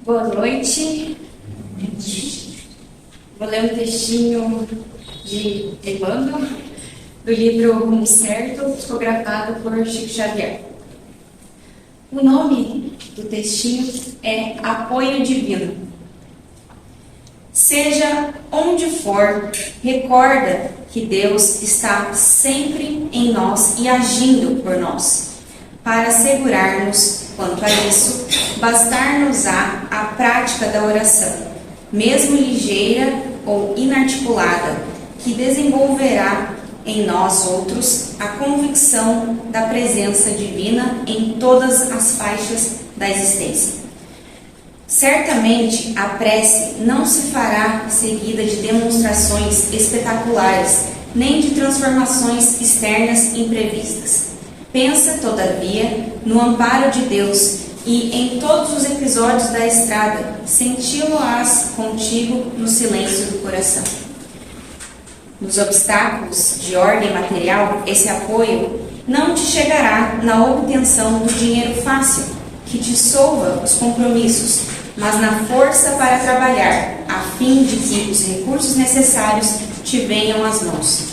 Boa noite. Vou ler um textinho de Emmanuel, do livro Rumo Certo, psicografado por Chico Xavier. O nome do textinho é Apoio Divino. Seja onde for, recorda que Deus está sempre em nós e agindo por nós. Para assegurar-nos quanto a isso, bastar-nos-á a prática da oração, mesmo ligeira ou inarticulada, que desenvolverá em nós outros a convicção da presença divina em todas as faixas da existência. Certamente a prece não se fará seguida de demonstrações espetaculares, nem de transformações externas imprevistas. Pensa, todavia, no amparo de Deus e em todos os episódios da estrada, senti-lo-ás contigo no silêncio do coração. Nos obstáculos de ordem material, esse apoio não te chegará na obtenção do dinheiro fácil, que dissolva os compromissos, mas na força para trabalhar, a fim de que os recursos necessários te venham às mãos.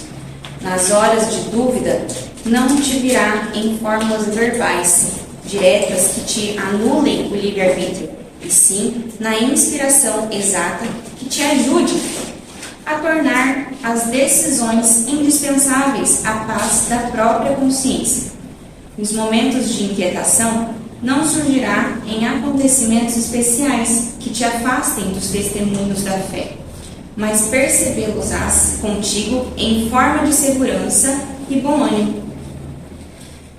Nas horas de dúvida, não te virá em fórmulas verbais, diretas que te anulem o livre-arbítrio, e sim na inspiração exata que te ajude a tornar as decisões indispensáveis à paz da própria consciência. Nos momentos de inquietação, não surgirá em acontecimentos especiais que te afastem dos testemunhos da fé, mas percebê-los-ás contigo em forma de segurança e bom ânimo.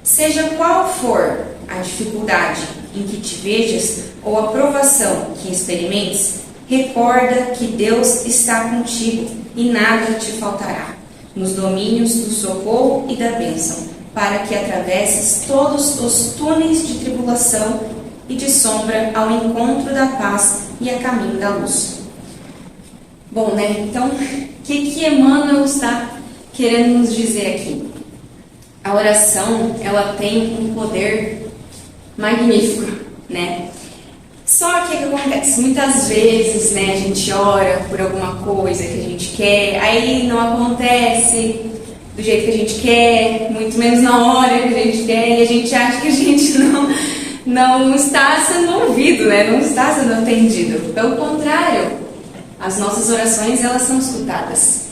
Seja qual for a dificuldade em que te vejas ou a provação que experimentes, recorda que Deus está contigo e nada te faltará, nos domínios do socorro e da bênção, para que atravesses todos os túneis de tribulação e de sombra ao encontro da paz e a caminho da luz. Bom, né? Então, o que Emmanuel está querendo nos dizer aqui? A oração, ela tem um poder magnífico, né? Só que o que acontece? Muitas vezes, né, a gente ora por alguma coisa que a gente quer, aí não acontece do jeito que a gente quer, muito menos na hora que a gente quer, e a gente acha que a gente não está sendo ouvido, né? Não está sendo atendido. Pelo contrário, as nossas orações, elas são escutadas.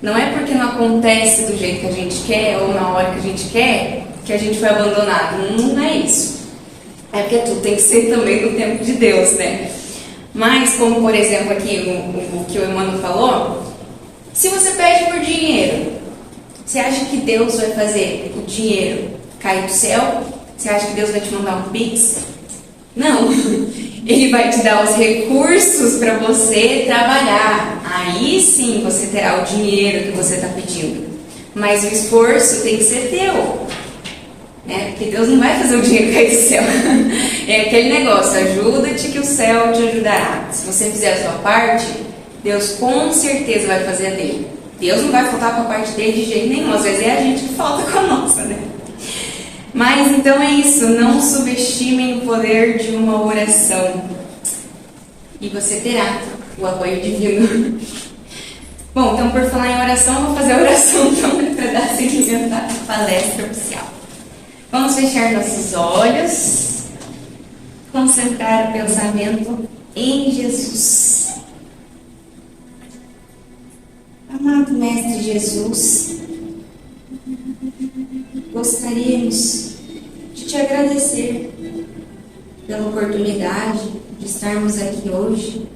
Não é porque não acontece do jeito que a gente quer ou na hora que a gente quer que a gente foi abandonado. Não é isso. É porque tudo tem que ser também no tempo de Deus, né? Mas, como por exemplo aqui o que o Emmanuel falou, se você pede por dinheiro, você acha que Deus vai fazer o dinheiro cair do céu? Você acha que Deus vai te mandar um pix? Não. Ele vai te dar os recursos para você trabalhar. Aí sim você terá o dinheiro que você está pedindo. Mas o esforço tem que ser teu. Né? Porque Deus não vai fazer o dinheiro cair do céu. É aquele negócio, ajuda-te que o céu te ajudará. Se você fizer a sua parte, Deus com certeza vai fazer a dele. Deus não vai faltar com a parte dele de jeito nenhum. Às vezes é a gente que falta com a nossa, né? Mas então é isso, não subestimem o poder de uma oração. E você terá o apoio divino. Bom, então por falar em oração, eu vou fazer a oração então, para dar seguimento à palestra oficial. Vamos fechar nossos olhos, concentrar o pensamento em Jesus. Amado Mestre Jesus, gostaríamos de te agradecer pela oportunidade de estarmos aqui hoje,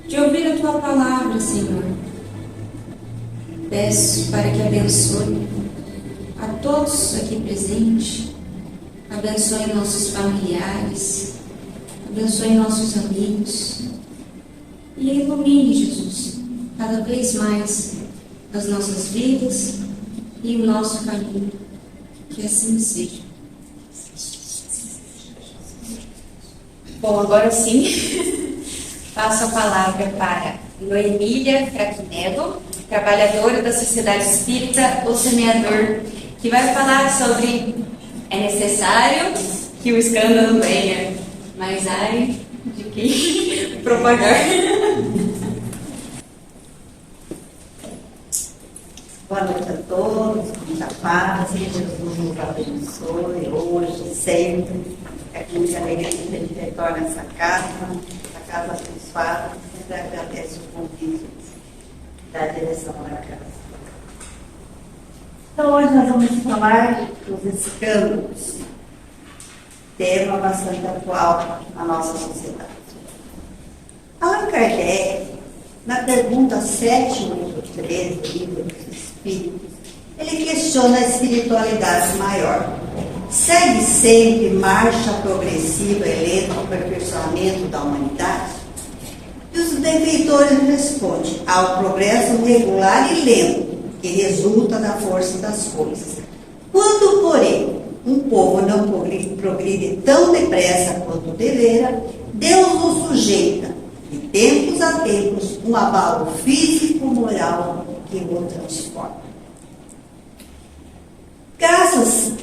de ouvir a Tua palavra, Senhor. Peço para que abençoe a todos aqui presentes, abençoe nossos familiares, abençoe nossos amigos e ilumine, Jesus, cada vez mais as nossas vidas e o nosso caminho, que assim seja. Bom, agora sim, passo a palavra para Noemília Fraquinello, trabalhadora da Sociedade Espírita O Semeador, que vai falar sobre é necessário que o escândalo venha, mas ai, aqui propagar. Boa noite a todos, muita paz, que Jesus nos abençoe hoje, sempre. É com muita alegria que a gente retorna a essa casa abençoada. Sempre agradeço o convite da direção da casa. Então, hoje nós vamos falar dos escândalos, tema bastante atual na nossa sociedade. Allan Kardec, na pergunta 7, número 13 do livro dos Espíritos, ele questiona a espiritualidade maior. Segue sempre marcha progressiva e lenta ao aperfeiçoamento da humanidade? E os benfeitores respondem ao progresso regular e lento, que resulta da força das coisas. Quando, porém, um povo não progride tão depressa quanto devera, Deus o sujeita, de tempos a tempos, um abalo físico-moral que o transforma. Graças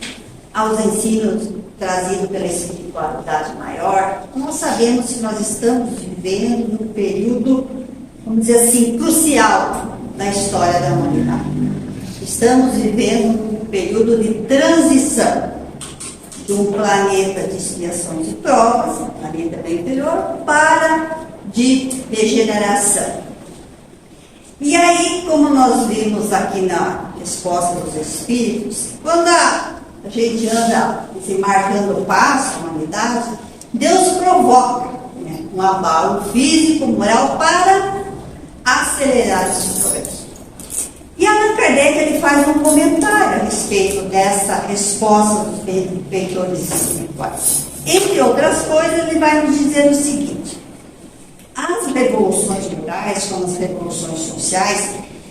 aos ensinos trazidos pela espiritualidade maior, nós sabemos que nós estamos vivendo um período, vamos dizer assim, crucial na história da humanidade. Estamos vivendo um período de transição de um planeta de expiação de provas, um planeta bem inferior, para de degeneração. E aí, como nós vimos aqui na resposta dos Espíritos, quando a gente anda se marcando o passo, a humanidade, Deus provoca, né, um abalo físico, moral, para acelerar esse progresso. E Allan Kardec ele faz um comentário a respeito dessa resposta dos benfeitores espirituais. Entre outras coisas, ele vai nos dizer o seguinte: as revoluções morais, como as revoluções sociais,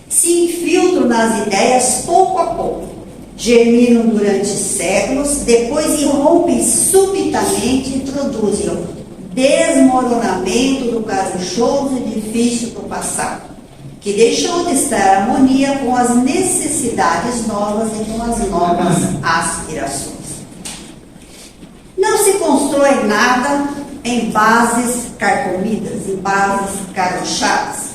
se infiltram nas ideias pouco a pouco, germinam durante séculos, depois irrompem subitamente e produzem o desmoronamento do caprichoso edifício do passado, que deixou de estar em harmonia com as necessidades novas e com as novas aspirações. Não se constrói nada em bases carcomidas, em bases carrochadas.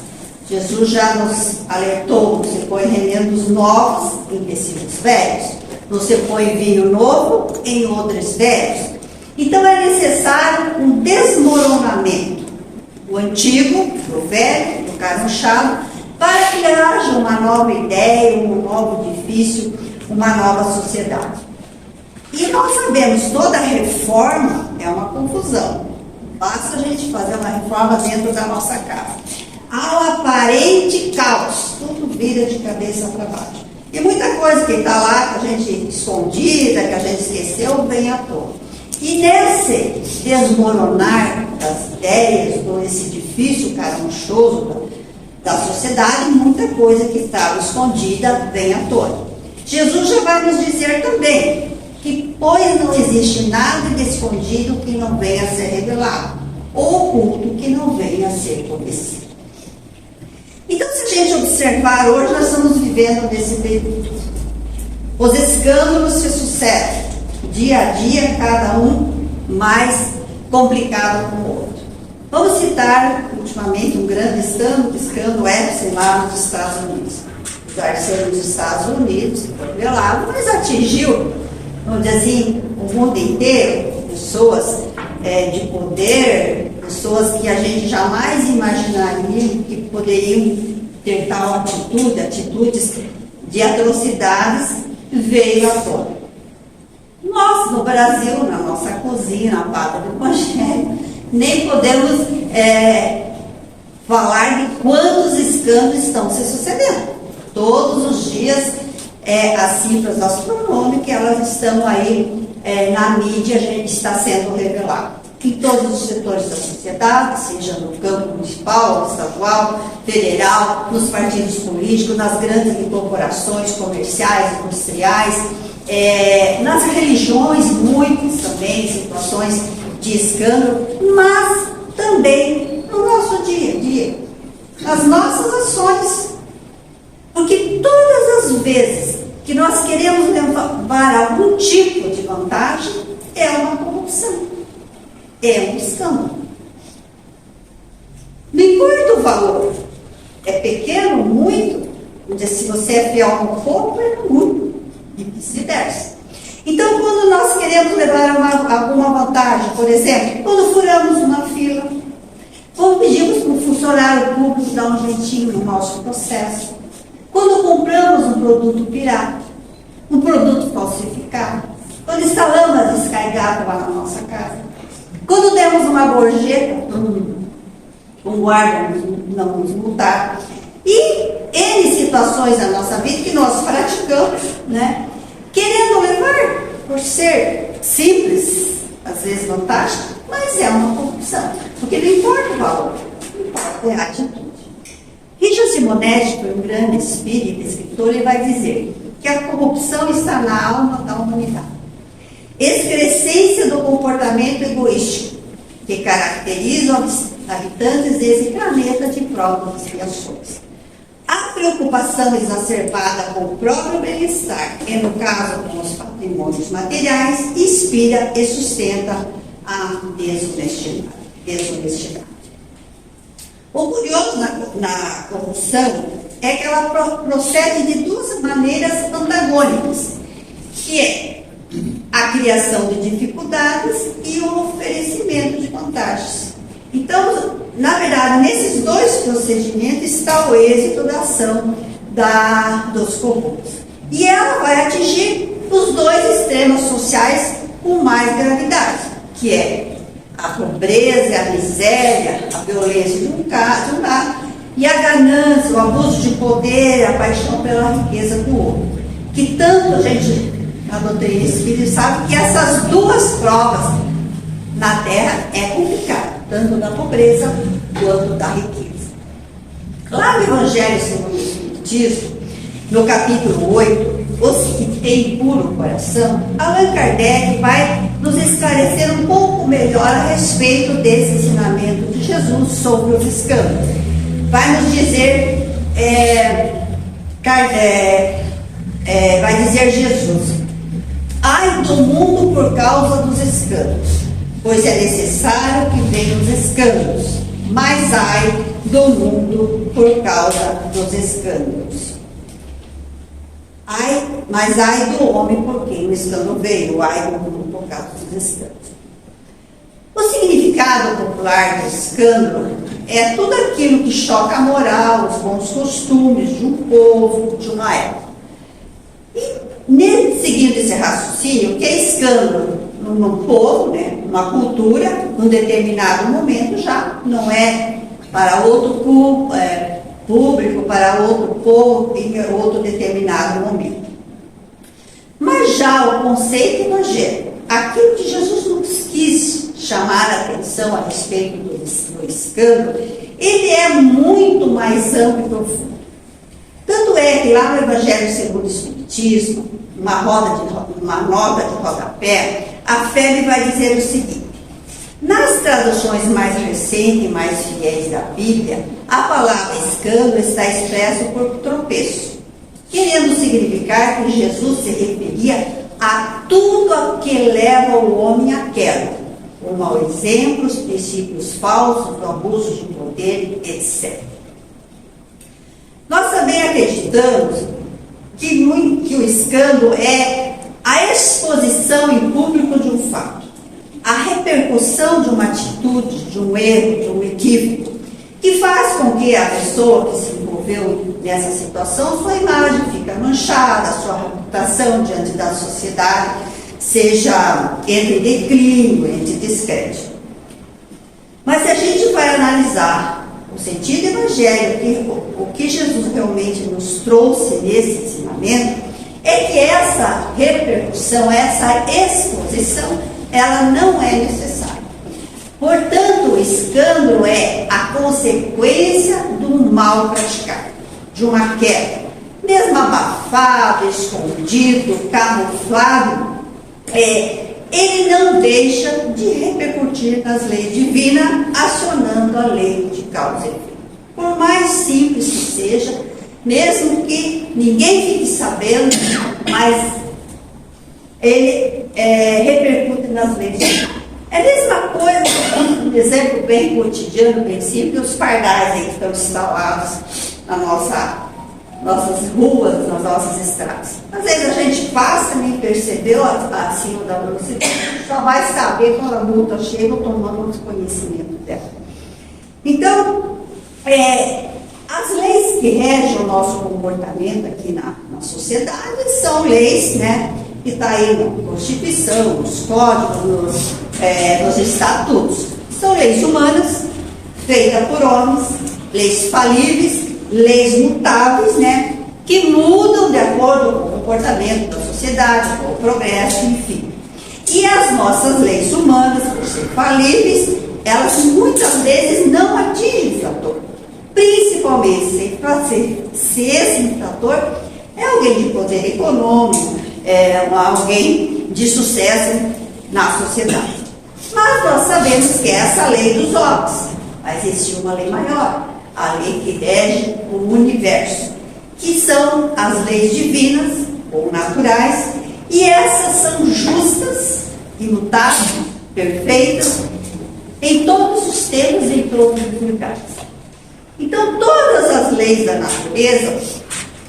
Jesus já nos alertou: não se põe remendos novos em tecidos velhos, não se põe vinho novo em odres velhos. Então é necessário um desmoronamento do antigo, do velho, do carrochado, para que haja uma nova ideia, um novo edifício, uma nova sociedade. E nós sabemos, toda reforma é uma confusão. Basta a gente fazer uma reforma dentro da nossa casa. Ao aparente caos, tudo vira de cabeça para baixo. E muita coisa que está lá, que a gente escondida, que a gente esqueceu, vem à tona. E nesse desmoronar das ideias, ou esse edifício caranchoso da sociedade, muita coisa que estava escondida vem à tona. Jesus já vai nos dizer também que, pois não existe nada de escondido que não venha a ser revelado, ou oculto que não venha a ser conhecido. Então, se a gente observar, hoje nós estamos vivendo nesse período. Os escândalos se sucedem, dia a dia, cada um mais complicado com o outro. Vamos citar, ultimamente, um grande escândalo Epstein lá nos Estados Unidos. Apesar de ser nos Estados Unidos, foi revelado, mas atingiu, vamos dizer assim, o mundo inteiro, pessoas de poder, pessoas que a gente jamais imaginaria que poderiam ter tal atitude, atitudes de atrocidades, veio à tona. Nós, no Brasil, na nossa cozinha, na pata do Evangelho, nem podemos falar de quantos escândalos estão se sucedendo. Todos os dias, as cifras astronômicas, elas estão aí na mídia, a gente está sendo revelado. Em todos os setores da sociedade, seja no campo municipal, estadual, federal, nos partidos políticos, nas grandes corporações comerciais, industriais, nas religiões, muitas também situações de escândalo, mas também no nosso dia a dia, nas nossas ações. Porque todas as vezes que nós queremos levar algum tipo de vantagem, é uma corrupção, é um escândalo. Não importa o valor, é pequeno, muito, se você é fiel no pouco, é muito, e vice-versa. Então, quando nós queremos levar alguma vantagem, por exemplo, quando furamos uma fila, ou pedimos para o funcionário público dar um jeitinho no nosso processo, quando compramos um produto pirata, um produto falsificado, quando instalamos a descarga lá na nossa casa, quando demos uma gorjeta, um guarda não nos multar, e N situações na nossa vida que nós praticamos, né? Querendo levar, por ser simples, às vezes vantagem, mas é uma corrupção, porque não importa o valor, importa a atitude. Richard Simonetti foi um grande espírita, escritor, e vai dizer que a corrupção está na alma da humanidade. Excrescência do comportamento egoístico que caracteriza os habitantes desse planeta de provas e expiações. A preocupação exacerbada com o próprio bem-estar, e no caso com os patrimônios materiais, inspira e sustenta a desonestidade. O curioso na corrupção é que ela procede de duas maneiras antagônicas, que é a criação de dificuldades e o oferecimento de vantagens. Então, na verdade, nesses dois procedimentos está o êxito da ação dos corruptos. E ela vai atingir os dois extremos sociais com mais gravidade, que é a pobreza, a miséria, a violência de um lado, e a ganância, o abuso de poder, a paixão pela riqueza do outro. Que tanto a gente, na doutrina espírita, sabe que essas duas provas na Terra é complicado, tanto da pobreza quanto da riqueza. Lá no Evangelho segundo o Espiritismo, no capítulo 8, os que têm puro coração, Allan Kardec vai nos esclarecer um pouco melhor a respeito desse ensinamento de Jesus sobre os escândalos. Vai nos dizer, vai dizer Jesus: ai do mundo por causa dos escândalos, pois é necessário que venham os escândalos, mas ai do mundo por causa dos escândalos. Mas ai do homem por quem o escândalo veio, ai do mundo por causa dos escândalos. O significado popular do escândalo é tudo aquilo que choca a moral, os bons costumes de um povo, de uma época. E, seguindo esse raciocínio, o que é escândalo num povo, né, numa cultura, num determinado momento, já não é para outro público, para outro povo, em outro determinado momento. Mas já o conceito evangélico, aquilo que Jesus nos quis chamar a atenção a respeito do escândalo, ele é muito mais amplo e profundo. Tanto é que lá no Evangelho segundo o Espiritismo, uma nota de rodapé, a FEB vai dizer o seguinte: nas traduções mais recentes e mais fiéis da Bíblia, a palavra escândalo está expressa por tropeço, querendo significar que Jesus se referia a tudo a que leva o homem à queda, o mau exemplo, os princípios falsos, o abuso de poder, etc. Nós também acreditamos que o escândalo é a exposição em público de um fato, a repercussão de uma atitude, de um erro, de um equívoco, que faz com que a pessoa que se envolveu nessa situação, sua imagem fica manchada, sua reputação diante da sociedade seja entre declínio, entre descrédito. Mas se a gente vai analisar o sentido evangélico, o que Jesus realmente nos trouxe nesse ensinamento, é que essa repercussão, essa exposição, ela não é necessária. Portanto, o escândalo é a consequência do mal praticado, de uma queda. Mesmo abafado, escondido, camuflado, ele não deixa de repercutir nas leis divinas, acionando a lei de causa e efeito. Por mais simples que seja, mesmo que ninguém fique sabendo, mas ele repercute nas leis divinas. É a mesma coisa quando exemplo bem cotidiano, bem simples, os pardais aí que estão instalados nas nossas ruas, nas nossas estradas. Às vezes a gente passa, nem percebeu acima da velocidade, só vai saber quando a multa chega ou tomando conhecimento dela. Então, as leis que regem o nosso comportamento aqui na sociedade são leis, né, que está aí na Constituição, nos códigos, nos estatutos. São leis humanas, feitas por homens, leis falíveis, leis mutáveis, né, que mudam de acordo com o comportamento da sociedade, com o progresso, enfim. E as nossas leis humanas, por serem falíveis, elas muitas vezes não atingem o infrator. Principalmente se esse infrator é alguém de poder econômico, alguém de sucesso na sociedade. Mas nós sabemos que essa lei dos homens, mas existe uma lei maior, a lei que rege o universo, que são as leis divinas ou naturais, e essas são justas, imutáveis, perfeitas, em todos os tempos e em todos os lugares. Então, todas as leis da natureza,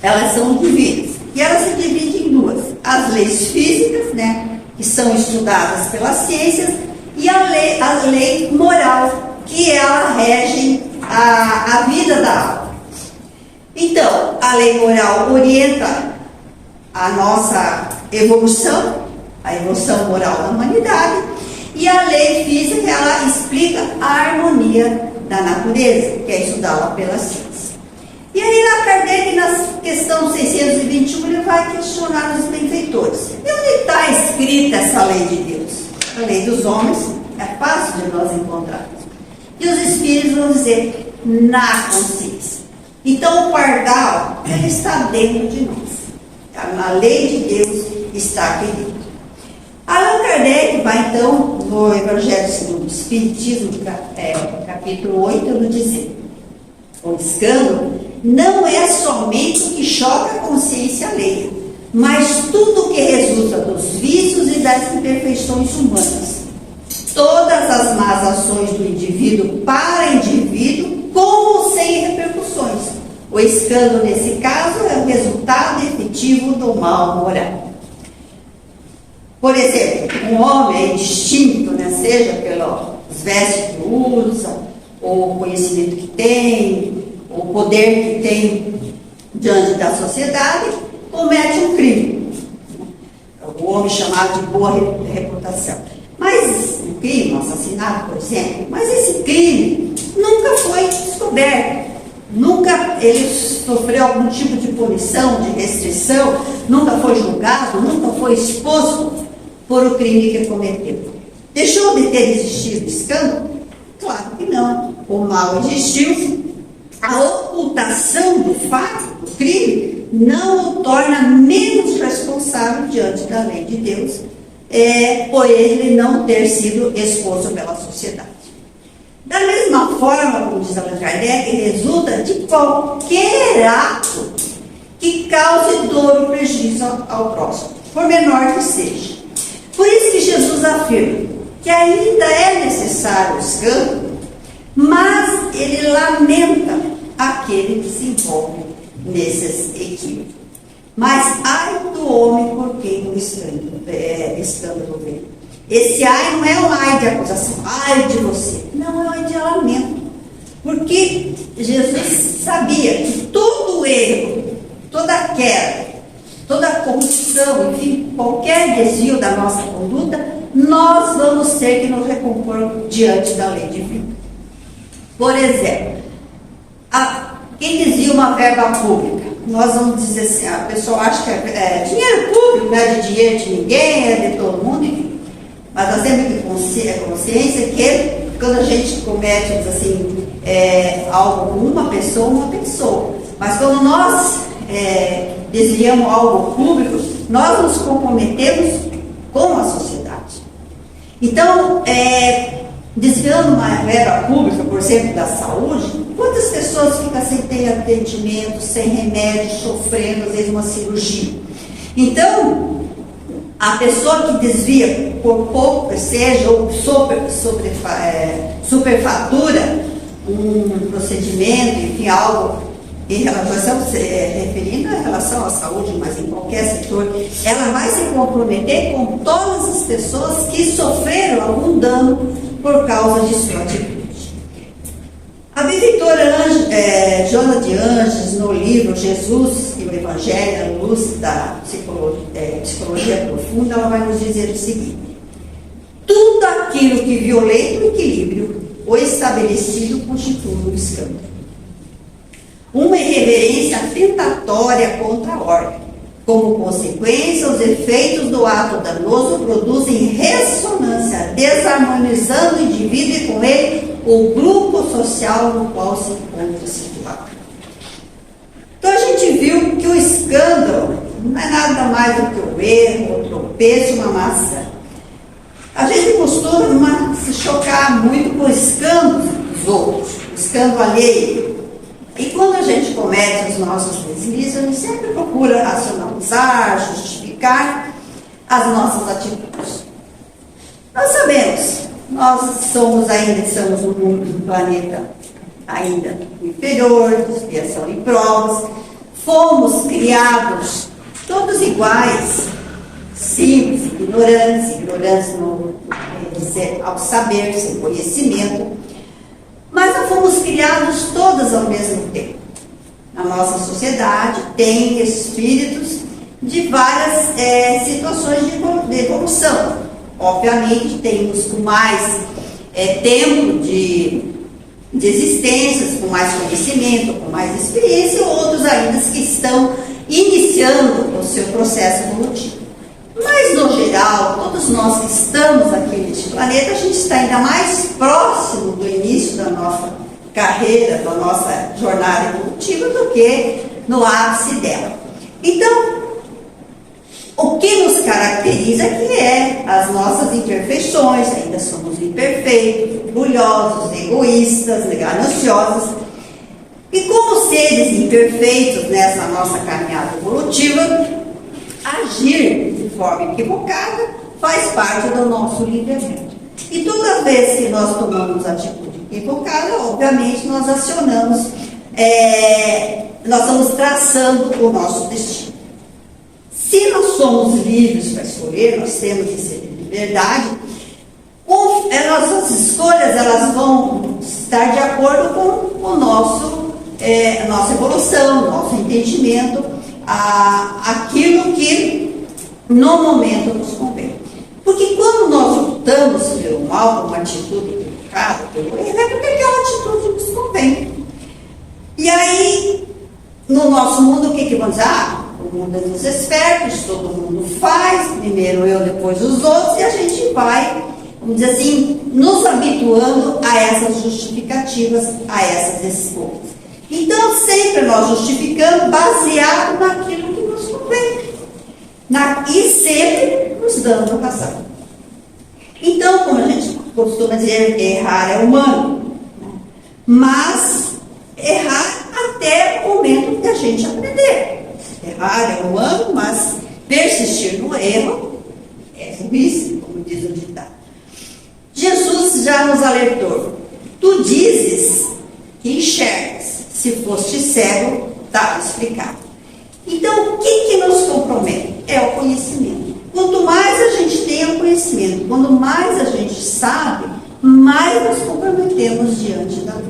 elas são divinas. E elas se dividem em duas. As leis físicas, né, que são estudadas pelas ciências, e a lei moral, que ela rege a vida da alma. Então, a lei moral orienta a nossa evolução, a evolução moral da humanidade, e a lei física, ela explica a harmonia da natureza, que é estudada pela ciência. E aí, Kardec, na questão 621, ele vai questionar os benfeitores. E onde está escrita essa lei de Deus? A lei dos homens é fácil de nós encontrarmos. E os espíritos vão dizer, na consciência. Então, o pardal, ele está dentro de nós. A lei de Deus está aqui dentro. Allan Kardec vai, então, no Evangelho segundo o Espiritismo, capítulo 8, nos dizer: o escândalo não é somente o que choca a consciência alheia, mas tudo o que resulta dos vícios e das imperfeições humanas. Todas as más ações do indivíduo para indivíduo, com ou sem repercussões. O escândalo, nesse caso, é o resultado efetivo do mal moral. Por exemplo, um homem é distinto, né, seja pelas vestes que usa, ou o conhecimento que tem, o poder que tem diante da sociedade, comete um crime. O homem chamado de boa reputação. Mas um crime, um assassinato, por exemplo, mas esse crime nunca foi descoberto. Nunca ele sofreu algum tipo de punição, de restrição, nunca foi julgado, nunca foi exposto por o crime que cometeu. Deixou de ter existido escândalo? Claro que não. O mal existiu. A ocultação do fato, do crime, não o torna menos responsável diante da lei de Deus, por ele não ter sido exposto pela sociedade. Da mesma forma, como diz Allan Kardec, resulta de qualquer ato que cause dor ou prejuízo ao próximo, por menor que seja. Por isso que Jesus afirma que ainda é necessário o escândalo, mas ele lamenta aquele que se envolve nesses equívocos. Mas ai do homem por quem o escândalo vem. Esse ai não é um ai de acusação, ai de você. Não, é um ai de lamento. Porque Jesus sabia que todo erro, toda queda, toda corrupção, enfim, qualquer desvio da nossa conduta, nós vamos ter que nos recompor diante da lei divina. Por exemplo, quem desvia uma verba pública, nós vamos dizer assim, a pessoa acha que é dinheiro público, não é de dinheiro de ninguém, é de todo mundo, enfim. Mas nós temos que ter consciência que quando a gente comete assim, algo com uma pessoa, mas quando nós desviamos algo público, nós nos comprometemos com a sociedade. Então, desviando uma verba pública, por exemplo, da saúde, quantas pessoas ficam sem ter atendimento, sem remédio, sofrendo, às vezes, uma cirurgia? Então, A pessoa que desvia por pouco que seja, ou superfatura um procedimento, enfim, algo em relação, referindo a relação à saúde, mas em qualquer setor, ela vai se comprometer com todas as pessoas que sofreram algum dano por causa de sua atitude. A benfeitora Joana de Ângeles, no livro Jesus e o Evangelho, à luz da psicologia profunda, ela vai nos dizer o seguinte: tudo aquilo que violenta o equilíbrio ou estabelecido constitui um escândalo. Uma irreverência tentatória contra a ordem. Como consequência, os efeitos do ato danoso produzem ressonância, desarmonizando o indivíduo e com ele o grupo social no qual se encontra situado. Então a gente viu que o escândalo não é nada mais do que o erro, o tropeço, uma maçã. A gente costuma se chocar muito com o escândalo dos outros, o escândalo alheio. E quando a gente comete os nossos deslizes, a gente sempre procura racionalizar, justificar as nossas atitudes. Nós sabemos, nós estamos no mundo do planeta ainda inferior, de expiação e provas, fomos criados todos iguais, simples, ignorantes não quer dizer ao saber, sem conhecimento, mas não fomos criados todas ao mesmo tempo. Na nossa sociedade tem espíritos de várias situações de evolução. Obviamente, tem uns com mais tempo de existências, com mais conhecimento, com mais experiência, outros ainda que estão iniciando o seu processo evolutivo. Mas, no geral, todos nós que estamos aqui neste planeta, a gente está ainda mais próximo do início da nossa carreira, da nossa jornada evolutiva, do que no ápice dela. Então, o que nos caracteriza que é as nossas imperfeições, ainda somos imperfeitos, orgulhosos, egoístas, gananciosos. E como seres imperfeitos nessa nossa caminhada evolutiva, agir de forma equivocada faz parte do nosso livre-arbítrio. E toda vez que nós tomamos atitude equivocada, obviamente nós acionamos, nós estamos traçando o nosso destino. Se nós somos livres para escolher, nós temos essa liberdade, nossas escolhas elas vão estar de acordo com o nossa evolução, nosso entendimento, aquilo que no momento nos convém. Porque quando nós optamos pelo mal, por uma atitude equivocada, pelo erro, é porque aquela atitude nos convém. E aí, no nosso mundo, o que vamos dizer? O mundo é dos espertos, todo mundo faz, primeiro eu, depois os outros, e a gente vai, vamos dizer assim, nos habituando a essas justificativas, a essas escolhas. Então, sempre nós justificamos baseado naquilo que nos convém. E sempre nos dando razão. Então, como a gente costuma dizer, errar é humano. Né? Mas, errar até o momento que a gente aprender. Errar é humano, mas persistir no erro é burrice, como diz o ditado. Jesus já nos alertou. Tu dizes que enxergas. Se foste cego, está explicado. Então, o que nos compromete? É o conhecimento. Quanto mais a gente tem o conhecimento, quanto mais a gente sabe, mais nos comprometemos diante da lei.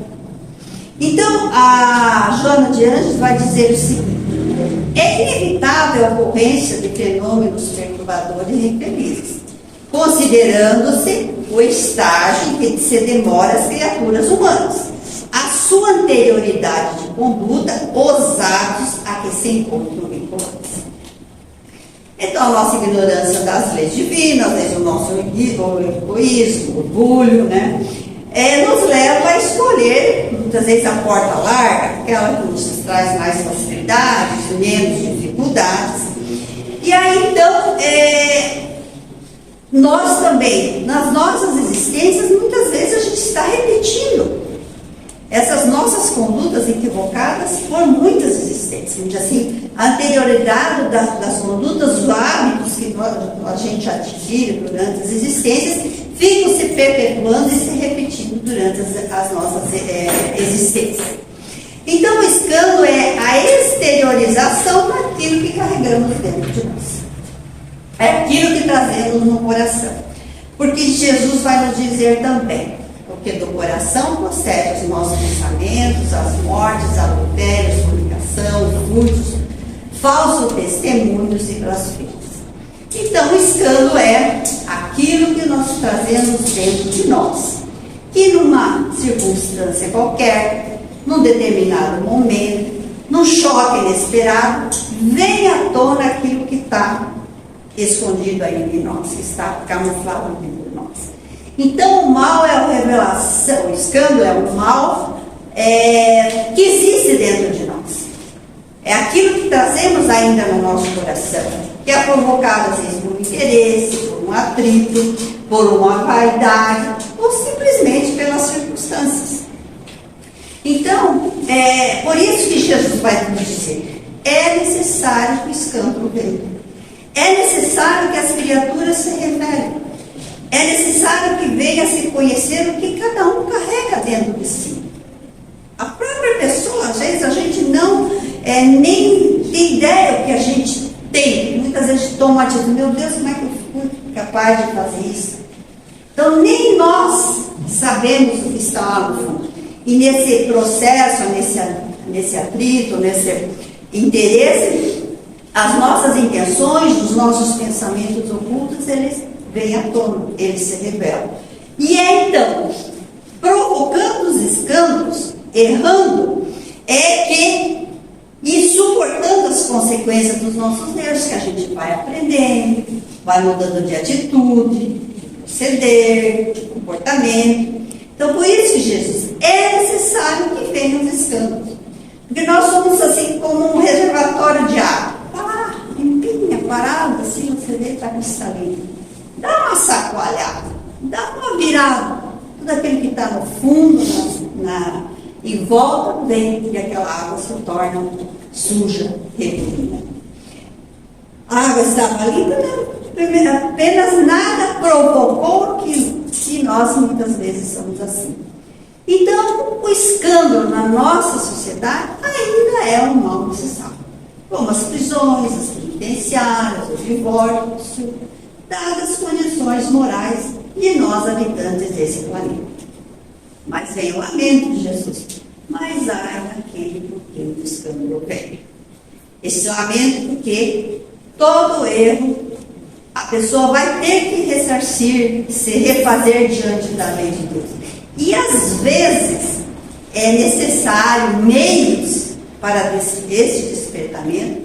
Então, a Joana de Ângeles vai dizer o seguinte: é inevitável a ocorrência de fenômenos perturbadores e infelizes, considerando-se o estágio em que se demora as criaturas humanas, a sua anterioridade de conduta, os atos a que se encontram vinculados. Então, a nossa ignorância das leis divinas, o nosso egoísmo, orgulho, né, nos leva a escolher, muitas vezes, a porta larga, aquela que nos traz mais facilidades, menos dificuldades. E aí, então, nós também, nas nossas existências, muitas vezes a gente está repetindo essas nossas condutas equivocadas por muitas existências. Assim, a anterioridade das condutas, os hábitos que a gente adquire durante as existências, ficam se perpetuando e se repetindo durante as nossas existências. Então, o escândalo é a exteriorização daquilo que carregamos dentro de nós. É aquilo que trazemos no coração. Porque Jesus vai nos dizer também, porque do coração procede os nossos pensamentos, as mortes, adultérios, fornicação, furtos, falsos testemunhos e blasfêmias. Então, o escândalo é aquilo que nós trazemos dentro de nós, que numa circunstância qualquer, num determinado momento, num choque inesperado, vem à tona aquilo que está escondido aí em nós, que está camuflado dentro de nós. Então, o mal é a revelação, o escândalo é o mal que existe dentro de nós. É aquilo que trazemos ainda no nosso coração, que é provocado às vezes por interesse, por um atrito, por uma vaidade, ou simplesmente pelas circunstâncias. Então, por isso que Jesus vai nos dizer, é necessário que o escândalo venha. É necessário que as criaturas se revelem. É necessário que venha a se conhecer o que cada um carrega dentro de si. A própria pessoa, às vezes, a gente não nem tem ideia do que a gente tem. Muitas vezes toma a atitude, meu Deus, como é que eu fui capaz de fazer isso? Então, nem nós sabemos o que está lá no fundo. E nesse processo, nesse atrito, nesse interesse, as nossas intenções, os nossos pensamentos ocultos, eles vêm à tona, eles se revelam. E então, provocando os escândalos, errando, e suportando as consequências dos nossos erros, que a gente vai aprendendo, vai mudando de atitude, de proceder, de comportamento. Então, por isso que Jesus, é necessário que venham os escândalos. Porque nós somos assim como um reservatório de água. Está lá, limpinha, parada, assim, você vê que está cristalina. Dá uma sacoalhada, dá uma virada. Tudo aquilo que está no fundo, e volta, vem, e aquela água se torna suja, repelida. A água estava limpa, apenas nada provocou que nós muitas vezes somos assim. Então, o escândalo na nossa sociedade ainda é um mal necessário. Como as prisões, as penitenciárias, o divórcio, dadas as condições morais de nós habitantes desse planeta. Mas vem o lamento de Jesus. Mas ai daquele por quem o escândalo vem. Esse lamento porque todo erro a pessoa vai ter que ressarcir, se refazer diante da lei de Deus. E às vezes é necessário meios para esse despertamento,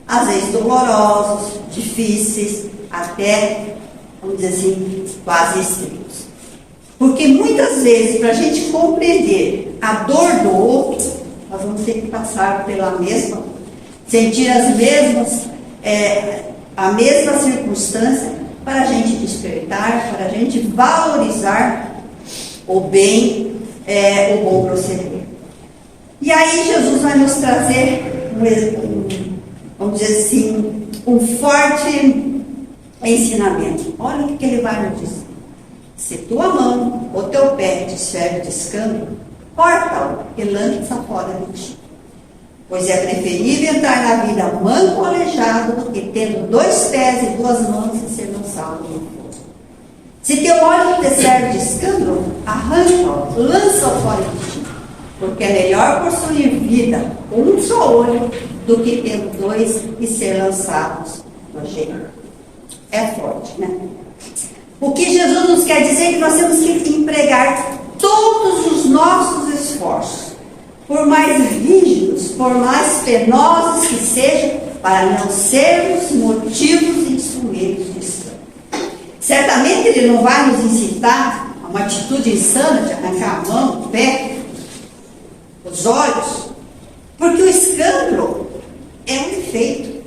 às vezes dolorosos, difíceis, até, vamos dizer assim, quase extremos. Porque muitas vezes, para a gente compreender a dor do outro, nós vamos ter que passar pela mesma, sentir as mesmas, a mesma circunstância, para a gente despertar, para a gente valorizar o bem, o bom proceder. E aí Jesus vai nos trazer, vamos dizer assim, um forte ensinamento. Olha o que ele vai nos dizer. Se tua mão ou teu pé te serve de escândalo, corta-o e lança fora de ti. Pois é preferível entrar na vida manco ou aleijado do que tendo 2 pés e 2 mãos e ser lançado no fogo. Se teu olho te serve de escândalo, arranca-o, lança-o fora de ti. Porque é melhor possuir vida com um só olho do que tendo 2 e ser lançados no gelo. É forte, né? O que Jesus nos quer dizer é que nós temos que empregar todos os nossos esforços, por mais rígidos, por mais penosos que sejam, para não sermos motivos e instrumentos de escândalo. Certamente ele não vai nos incitar a uma atitude insana de arrancar a mão, o pé, os olhos, porque o escândalo é um efeito.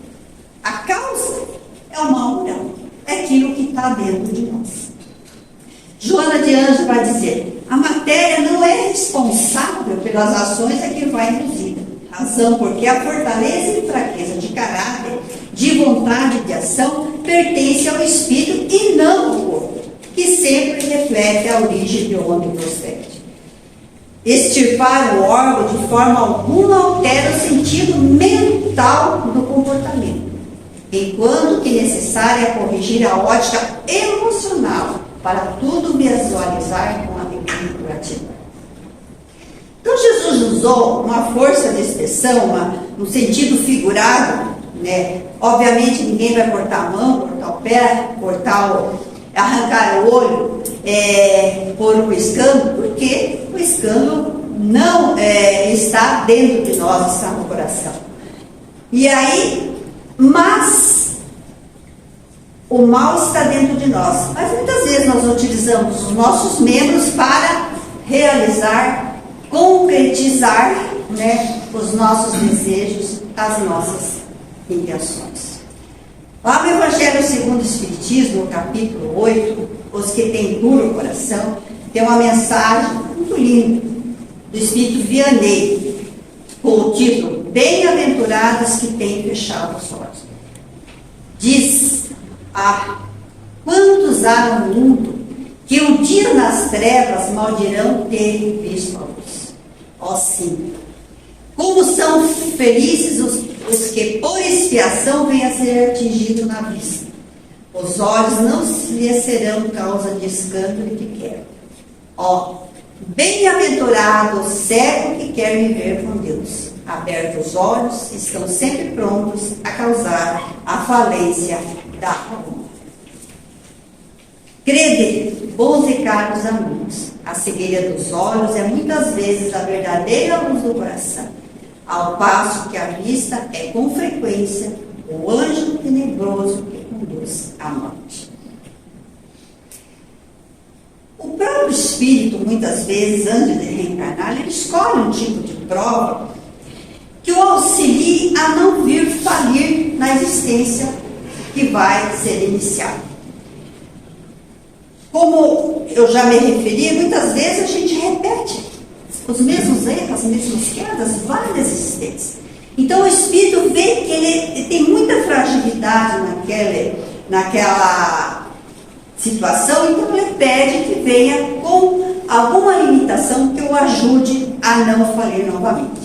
A causa é o mal, não. É aquilo que está dentro de nós. Joana de Anjos vai dizer, a matéria não é responsável pelas ações a que vai induzida. Razão porque a fortaleza e fraqueza de caráter de vontade de ação pertence ao espírito e não ao corpo, que sempre reflete a origem de onde procede. Extirpar o órgão de forma alguma altera o sentido mental do comportamento, enquanto que necessário é corrigir a ótica emocional para tudo visualizar com alegria e gratidão. Então Jesus usou uma força de expressão, no sentido figurado, né? Obviamente ninguém vai cortar a mão, cortar o pé, arrancar o olho, pôr o escândalo, porque o escândalo não está dentro de nós, está no coração. E aí, mas o mal está dentro de nós. Mas muitas vezes nós utilizamos os nossos membros para realizar, concretizar, né, os nossos desejos, as nossas intenções. Lá no Evangelho segundo o Espiritismo, no capítulo 8, os que têm puro coração, tem uma mensagem muito linda do Espírito Vianney, com o título Bem-aventurados que têm fechado os olhos. Diz: quantos há no mundo que um dia nas trevas mal dirão terem visto a luz? Ó sim! Como são felizes os que por expiação vêm a ser atingidos na vista. Os olhos não lhes serão causa de escândalo que quer. Ó, bem-aventurado o cego que quer viver com Deus. Abertos os olhos, estão sempre prontos a causar a falência da alma. Crede, bons e caros amigos, a cegueira dos olhos é muitas vezes a verdadeira luz do coração, ao passo que a vista é com frequência o anjo tenebroso que conduz à morte. O próprio espírito, muitas vezes, antes de reencarnar, ele escolhe um tipo de prova que o auxilie a não vir falir na existência que vai ser iniciada. Como eu já me referi, muitas vezes a gente repete os mesmos erros, as mesmas quedas, várias existências. Então o espírito vê que ele tem muita fragilidade naquela situação, então ele pede que venha com alguma limitação que o ajude a não falir novamente.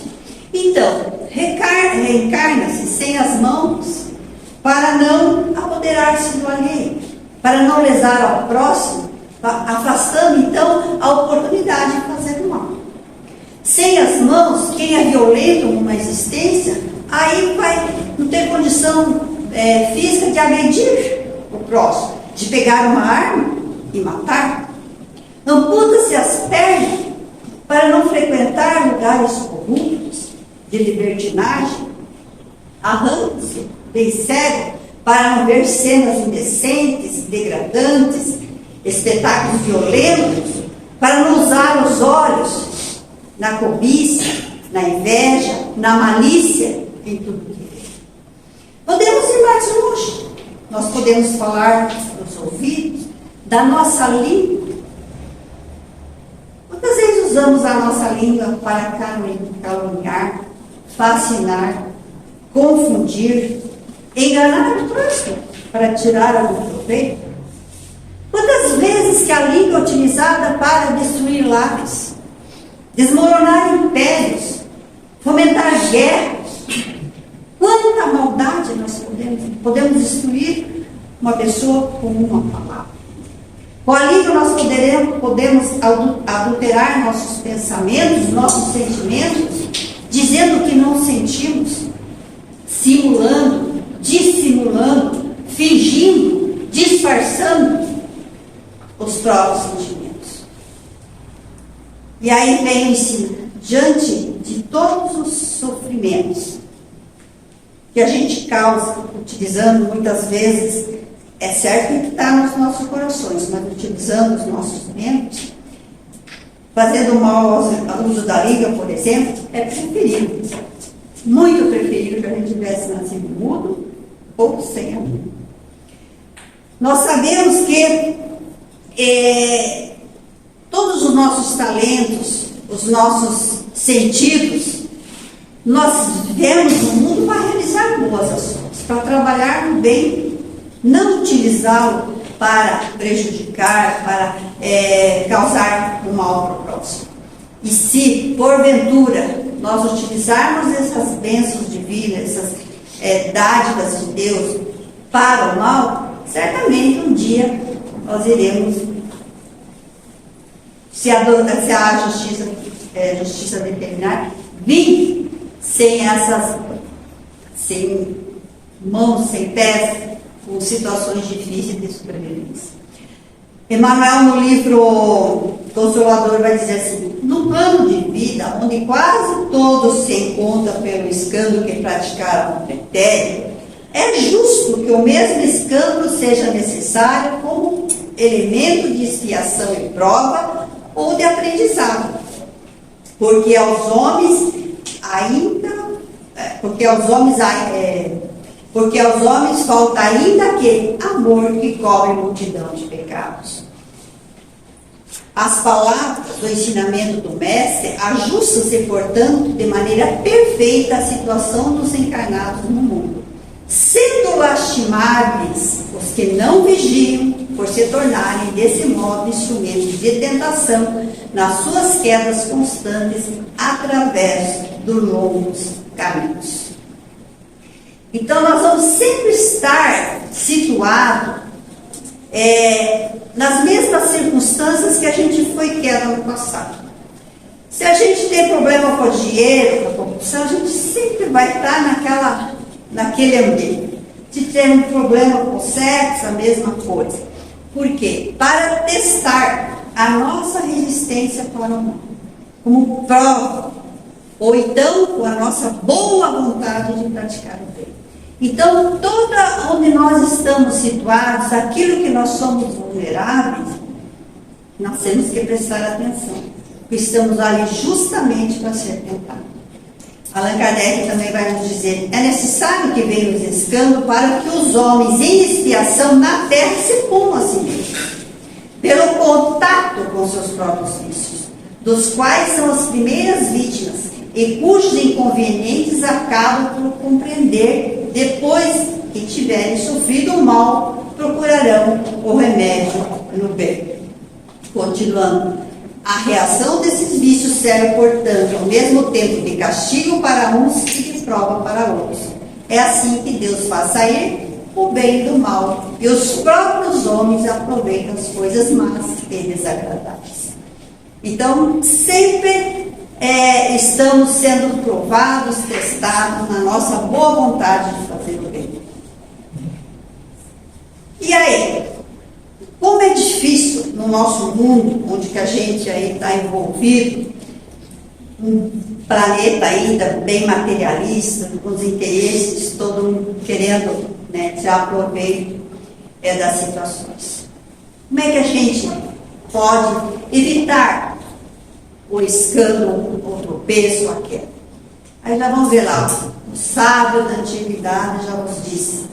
Então, reencarna-se sem as mãos para não apoderar-se do alheio, para não lesar ao próximo, afastando então a oportunidade de fazer o mal. Sem as mãos, quem é violento numa existência, aí vai não ter condição física de agredir o próximo, de pegar uma arma e matar. Amputa-se as pernas para não frequentar lugares corruptos, de libertinagem. Arranca-se bem cego para não ver cenas indecentes, degradantes, espetáculos violentos, para não usar os olhos na cobiça, na inveja, na malícia, em tudo que vê. Podemos ir mais longe. Nós podemos falar dos ouvidos, da nossa língua. Quantas vezes usamos a nossa língua para caluniar, fascinar, confundir, enganar o próximo para tirar algum proveito? Quantas vezes que a língua é utilizada para destruir lares, desmoronar impérios, fomentar guerras? Quanta maldade nós podemos destruir uma pessoa com uma palavra. Com a língua nós podemos adulterar nossos pensamentos, nossos sentimentos, dizendo que não sentimos, simulando, dissimulando, fingindo, disfarçando os próprios sentimentos. E aí vem o ensino, diante de todos os sofrimentos que a gente causa, utilizando muitas vezes, é certo que está nos nossos corações, mas utilizando os nossos membros, fazendo mal ao uso da língua, por exemplo, é preferível, muito preferível que a gente tivesse nascido mudo ou sem a língua. Nós sabemos que todos os nossos talentos, os nossos sentidos, nós vivemos no mundo para realizar boas ações. para trabalhar no bem, não utilizá-lo para prejudicar, para causar o mal para o próximo. E se, porventura, nós utilizarmos essas bênçãos divinas, essas dádivas de Deus para o mal, certamente um dia nós iremos, se a justiça determinar, vir sem mãos, sem pés, com situações difíceis de sobrevivência. Emmanuel, no livro Consolador, vai dizer assim: no plano de vida, onde quase todos se encontram pelo escândalo que praticaram o pretérito, é justo que o mesmo escândalo seja necessário como elemento de expiação e prova ou de aprendizado, porque aos homens falta ainda aquele amor que cobre multidão de pecados. As palavras do ensinamento do Mestre ajustam-se, portanto, de maneira perfeita à situação dos encarnados no mundo, sendo lastimáveis os que não vigiam, por se tornarem desse modo instrumentos de tentação nas suas quedas constantes através dos longos caminhos. Então nós vamos sempre estar situados nas mesmas circunstâncias que a gente foi queda no passado. Se a gente tem problema com o dinheiro, com a corrupção, a gente sempre vai estar naquele ambiente. Se tem um problema com o sexo, a mesma coisa. Por quê? Para testar a nossa resistência para o mal, como prova, ou então com a nossa boa vontade de praticar o bem. Então, onde nós estamos situados, aquilo que nós somos vulneráveis, nós temos que prestar atenção, porque estamos ali justamente para ser tentados. Allan Kardec também vai nos dizer: é necessário que venham os escândalos para que os homens em expiação na terra se punham a si mesmos, pelo contato com seus próprios vícios, dos quais são as primeiras vítimas e cujos inconvenientes acabam por compreender depois que tiverem sofrido o mal, procurarão o remédio no bem. Continuando. A reação desses vícios serve, portanto, ao mesmo tempo de castigo para uns e de prova para outros. É assim que Deus faz sair o bem do mal, e os próprios homens aproveitam as coisas más e desagradáveis. Então, sempre estamos sendo provados, testados na nossa boa vontade de fazer o bem. E aí? Como é difícil no nosso mundo, onde que a gente aí está envolvido, um planeta ainda bem materialista, com os interesses, todo mundo querendo tirar proveito das situações. Como é que a gente pode evitar o escândalo, o tropeço, a queda? Aí já vamos ver lá, o sábio da antiguidade já nos disse,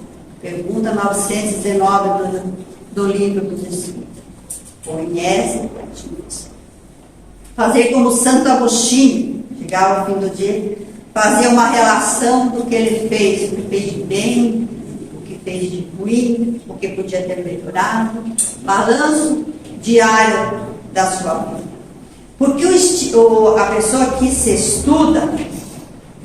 pergunta 919 do livro dos Espíritos. Conhece a ti mesmo. Fazer como Santo Agostinho, chegar ao fim do dia, fazer uma relação do que ele fez, o que fez de bem, o que fez de ruim, o que podia ter melhorado, balanço diário da sua vida. Porque a pessoa que se estuda,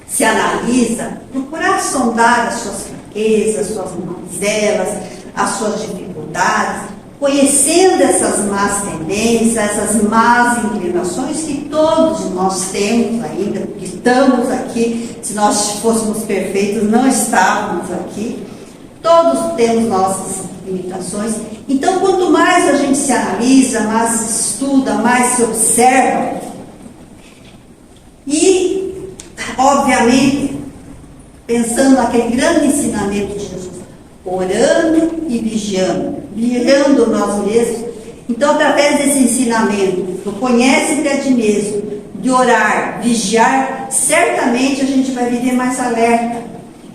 se analisa, procurar sondar as suas fraquezas, as suas mazelas, as suas dificuldades, conhecendo essas más tendências, essas más inclinações que todos nós temos ainda, porque estamos aqui. Se nós fôssemos perfeitos, não estávamos aqui. Todos temos nossas limitações. Então, quanto mais a gente se analisa, mais estuda, mais se observa, e, obviamente, pensando naquele grande ensinamento de Jesus, orando e vigiando nós mesmos. Então, através desse ensinamento, do conhece-te a ti mesmo, de orar, vigiar, certamente a gente vai viver mais alerta.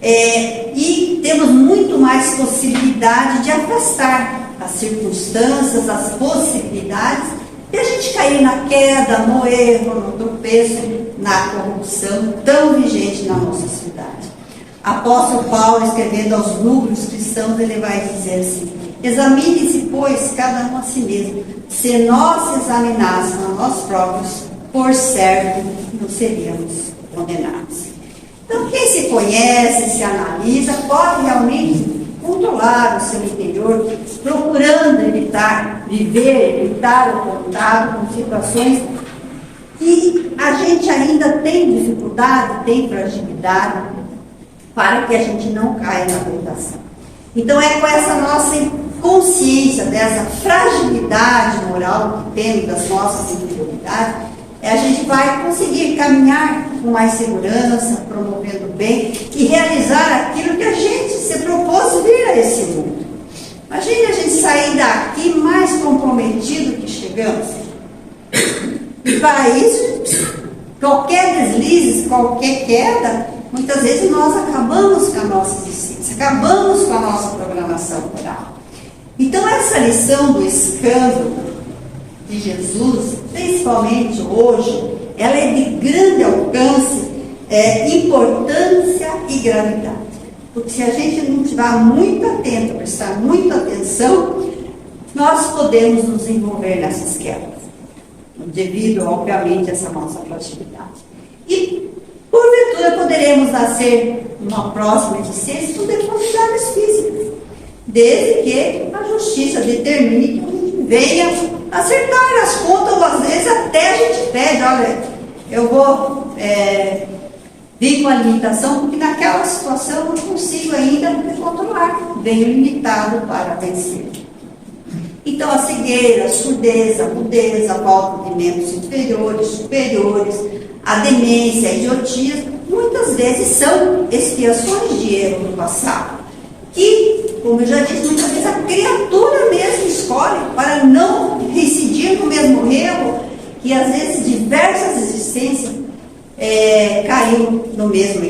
E temos muito mais possibilidade de afastar as circunstâncias, as possibilidades, de a gente cair na queda, no erro, no tropeço, na corrupção tão vigente na nossa cidade. Apóstolo Paulo, escrevendo aos núcleos cristãos, ele vai dizer assim: examine-se, pois, cada um a si mesmo. Se nós examinássemos a nós próprios, por certo, não seríamos condenados. Então, quem se conhece, se analisa, pode realmente controlar o seu interior, procurando evitar o contato com situações que a gente ainda tem dificuldade, tem fragilidade, para que a gente não caia na tentação. Então, é com essa nossa consciência dessa fragilidade moral que temos, das nossas inferioridades, a gente vai conseguir caminhar com mais segurança, promovendo o bem e realizar aquilo que a gente se propôs vir a esse mundo. Imagine a gente sair daqui mais comprometido que chegamos. E para isso, qualquer deslize, qualquer queda, muitas vezes nós acabamos com a nossa existência, acabamos com a nossa programação moral. Então, essa lição do escândalo de Jesus, principalmente hoje, ela é de grande alcance, importância e gravidade. Porque se a gente não estiver muito atento, prestar muita atenção, nós podemos nos envolver nessas quedas, devido, obviamente, a essa nossa fragilidade. E, porventura, poderemos nascer numa próxima existência com deformidades físicas, desde que a justiça determine que a gente venha acertar as contas, ou às vezes até a gente pede: olha, eu vou vir com a limitação, porque naquela situação eu não consigo ainda me controlar, venho limitado para vencer. Então, a cegueira, a surdez, a mudez, a falta de membros inferiores, superiores, a demência, a idiotia, muitas vezes são expiações de erro do passado, que, como eu já disse, muitas vezes a criatura mesmo escolhe para não reincidir no mesmo erro, que às vezes diversas existências caiu no mesmo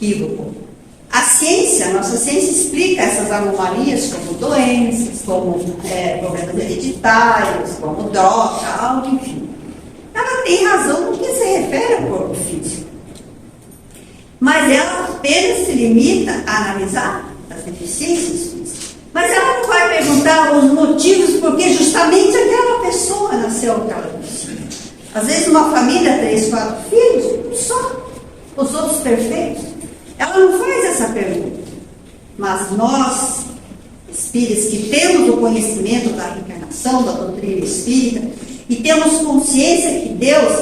equívoco. A ciência, a nossa ciência explica essas anomalias como doenças, como problemas hereditários, como droga, algo, enfim. Ela tem razão no que se refere ao corpo físico. Mas ela apenas se limita a analisar as deficiências físicas. Mas ela não vai perguntar os motivos porque justamente aquela pessoa nasceu aquela deficiência. Às vezes uma família, 3, 4 filhos, um só, os outros perfeitos. Ela não faz essa pergunta. Mas nós, espíritas, que temos o conhecimento da reencarnação, da doutrina espírita, e temos consciência que Deus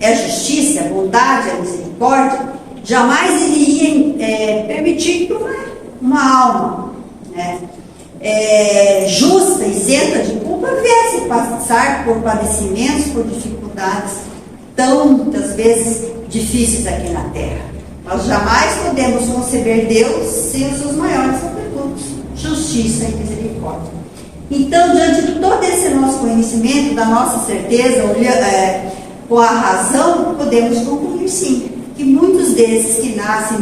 é justiça, é bondade, é misericórdia, jamais ele ia permitir que uma alma justa, isenta de culpa, viesse passar por padecimentos, por dificuldades tão, muitas vezes, difíceis aqui na Terra. Nós jamais podemos conceber Deus sem os seus maiores atributos, justiça e misericórdia. Então, diante de todo esse nosso conhecimento, da nossa certeza, com a razão, podemos concluir sim, que muitos desses que nascem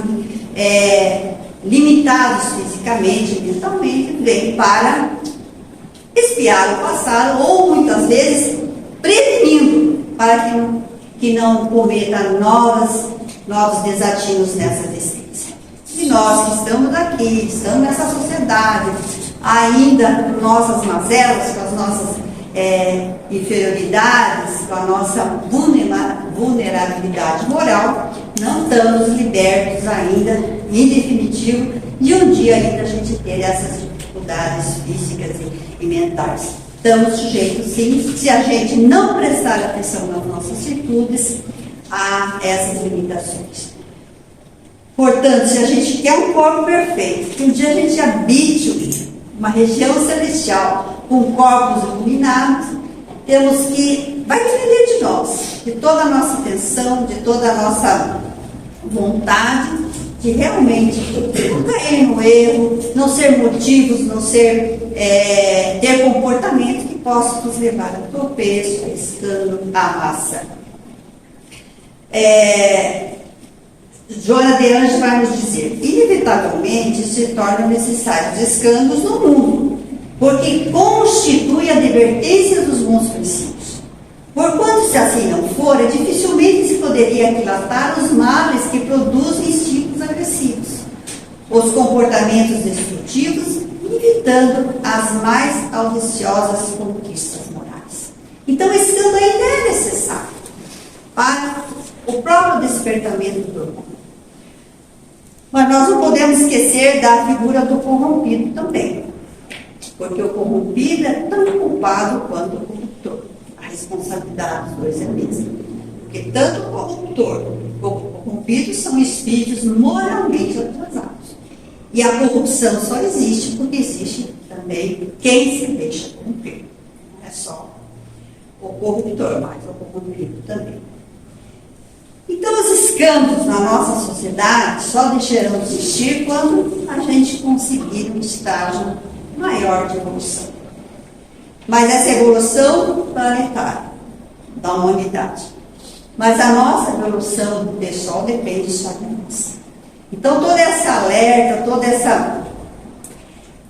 limitados fisicamente, mentalmente, vêm para expiar o passado, ou muitas vezes prevenindo para que não cometa novos desatinos nessa existência. E nós que estamos aqui, estamos nessa sociedade, ainda com nossas mazelas, com as nossas inferioridades, com a nossa vulnerabilidade moral, não estamos libertos ainda, em definitivo, e um dia ainda a gente ter essas dificuldades físicas e mentais. Estamos sujeitos, sim, se a gente não prestar atenção nas nossas virtudes, a essas limitações. Portanto, se a gente quer um corpo perfeito, que um dia a gente habite uma região celestial com corpos iluminados, temos que, vai depender de nós, de toda a nossa atenção, de toda a nossa vontade, de realmente não cair no erro, não ser motivos, não ser ter comportamento que possa nos levar a tropeço, a escândalo, a massa. Joana de Anjos vai nos dizer: inevitavelmente se tornam necessários escândalos no mundo, porque constitui a advertência dos bons princípios. Porquanto, se assim não for, dificilmente se poderia aquilatar os males que produzem instintos agressivos. os comportamentos destrutivos, evitando as mais audiciosas conquistas morais. Então, esse escândalo ainda é necessário para o próprio despertamento do mundo. Mas nós não podemos esquecer da figura do corrompido também, porque o corrompido é tão culpado quanto o corruptor. A responsabilidade dos dois é a mesma. Porque tanto o corruptor como o corrompido são espíritos moralmente atrasados. E a corrupção só existe porque existe também quem se deixa corromper. Não é só o corruptor, mas o corrompido também. Então, os escândalos na nossa sociedade só deixarão de existir quando a gente conseguir um estágio maior de evolução. Mas essa evolução planetária, da humanidade. Mas a nossa evolução pessoal depende só de nós. Então, todo esse alerta, todo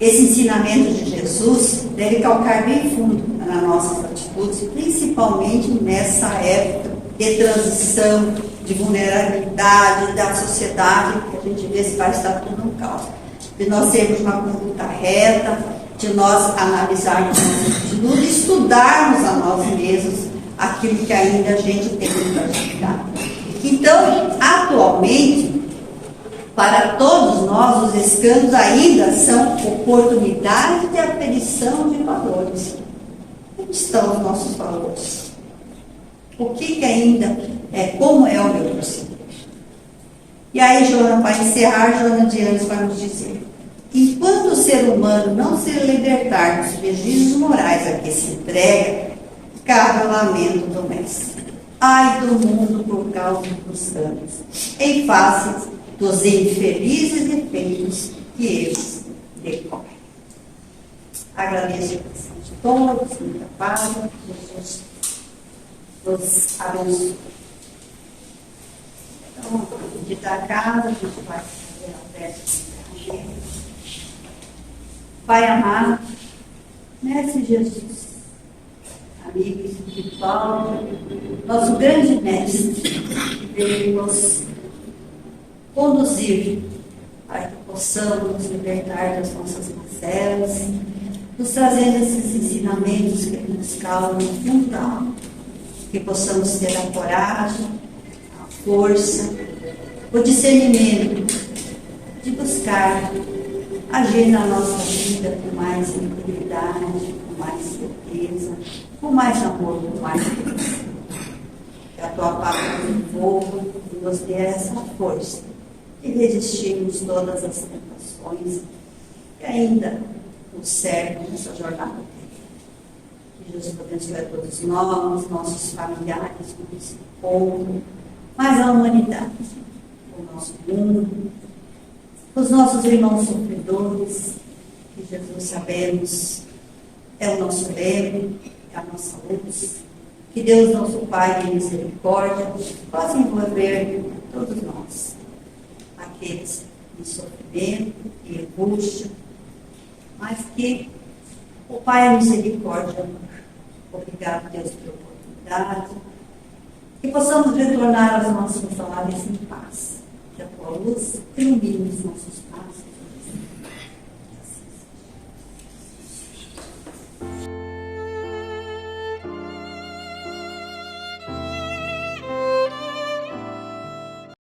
esse ensinamento de Jesus deve calcar bem fundo nas nossas atitudes, principalmente nessa época de transição, de vulnerabilidade da sociedade, que a gente vê se vai estar tudo no caos. De nós termos uma conduta reta, de nós analisarmos tudo, estudarmos a nós mesmos aquilo que ainda a gente tem que praticar. Então, atualmente, para todos nós, os escândalos ainda são oportunidades de aparição de valores. Onde estão os nossos valores? O que ainda como é o meu proceder? E aí, Joana, para encerrar, Joana de Anjos vai nos dizer: enquanto o ser humano não se libertar dos prejuízos morais a que se entrega, cabe o lamento do mestre. Ai do mundo por causa dos anos, em face dos infelizes efeitos que eles decorrem. Agradeço a atenção de todos, muita paz, Jesus nos abençoe. Então, de da casa, a gente vai fazer a festa de encerramento. Pai amado, Mestre Jesus, amigo espiritual, nosso grande mestre, que veio nos conduzir para que possamos nos libertar das nossas mazelas, nos trazendo esses ensinamentos que nos calam fundamental, que possamos ter a coragem, a força, o discernimento de buscar agir na nossa vida com mais tranquilidade, com mais certeza, com mais amor, com mais paz. Que a tua palavra nos envolva e nos dê essa força de resistirmos todas as tentações que ainda nos cercam nessa jornada. Que Jesus abençoe a todos nós, nossos familiares, nosso povo, mas a humanidade, o nosso mundo, os nossos irmãos sofredores, que Jesus, sabemos, é o nosso leme, é a nossa luz. Que Deus, nosso Pai de misericórdia, possa envolver todos nós, aqueles em sofrimento e angústia, mas que o Pai é misericórdia. Obrigado, Deus, pela oportunidade. Que possamos retornar às nossas lares em paz. Que a tua luz ilumine os nossos passos